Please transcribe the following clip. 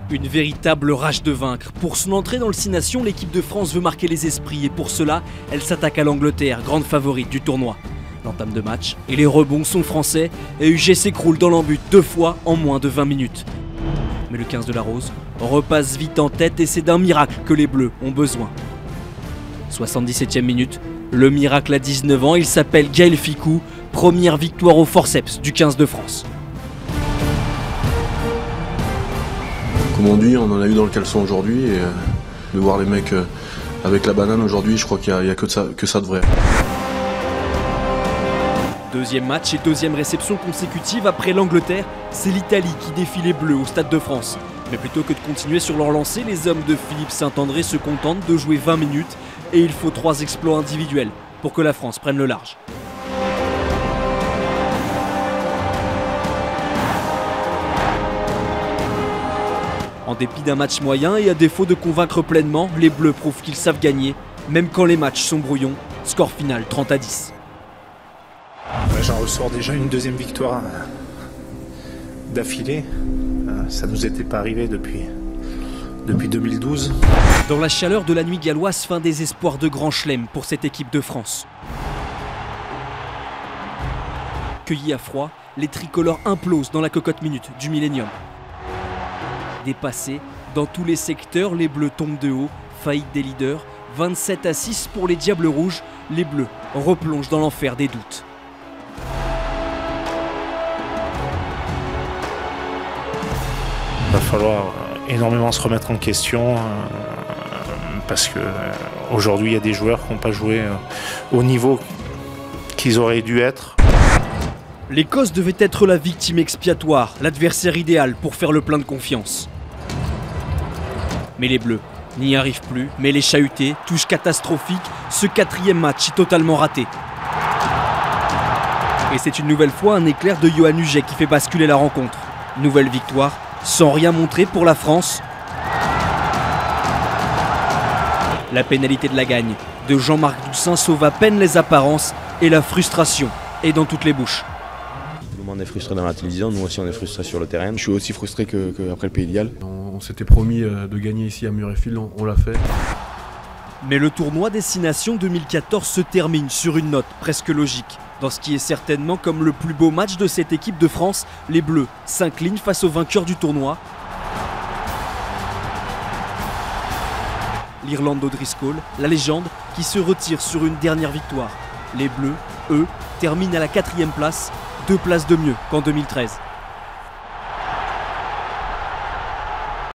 Une véritable rage de vaincre. Pour son entrée dans le 6 Nations, l'équipe de France veut marquer les esprits et pour cela, elle s'attaque à l'Angleterre, grande favorite du tournoi. L'entame de match et les rebonds sont français et UG s'écroule dans l'embut 2 fois en moins de 20 minutes. Mais le 15 de la Rose repasse vite en tête et c'est d'un miracle que les Bleus ont besoin. 77e minute, le miracle à 19 ans, il s'appelle Gaël Fickou, première victoire au forceps du 15 de France. Comme on dit, on en a eu dans le caleçon aujourd'hui et de voir les mecs avec la banane aujourd'hui, je crois qu'il n'y a que ça de vrai. Deuxième match et deuxième réception consécutive après l'Angleterre, c'est l'Italie qui défie les Bleus au Stade de France. Mais plutôt que de continuer sur leur lancée, les hommes de Philippe Saint-André se contentent de jouer 20 minutes et il faut 3 exploits individuels pour que la France prenne le large. En dépit d'un match moyen et à défaut de convaincre pleinement, les Bleus prouvent qu'ils savent gagner, même quand les matchs sont brouillons. Score final 30-10. J'en ressors déjà une deuxième victoire d'affilée. Ça nous était pas arrivé depuis 2012. Dans la chaleur de la nuit galloise, fin des espoirs de grand chelem pour cette équipe de France. Cueillis à froid, les tricolores implosent dans la cocotte minute du Millennium. Dépassés, dans tous les secteurs, les Bleus tombent de haut, faillite des leaders, 27-6 pour les Diables Rouges, les Bleus replongent dans l'enfer des doutes. Il va falloir énormément se remettre en question parce que aujourd'hui il y a des joueurs qui n'ont pas joué au niveau qu'ils auraient dû être. L'Écosse devait être la victime expiatoire, l'adversaire idéal pour faire le plein de confiance. Mais les Bleus n'y arrivent plus, mais les chahutés, touche catastrophique, ce 4e match est totalement raté. Et c'est une nouvelle fois un éclair de Yoann Huget qui fait basculer la rencontre. Nouvelle victoire, sans rien montrer pour la France. La pénalité de la gagne de Jean-Marc Doussin sauve à peine les apparences et la frustration est dans toutes les bouches. Tout le monde est frustré dans la télévision, nous aussi on est frustré sur le terrain. Je suis aussi frustré qu'après le Pays de Galles. On s'était promis de gagner ici à Murrayfield, on l'a fait. Mais le tournoi Destination 2014 se termine sur une note presque logique. Dans ce qui est certainement comme le plus beau match de cette équipe de France, les Bleus s'inclinent face au vainqueur du tournoi. L'Irlande d'Odriscoll, la légende, qui se retire sur une dernière victoire. Les Bleus, eux, terminent à la 4e place, 2 places de mieux qu'en 2013.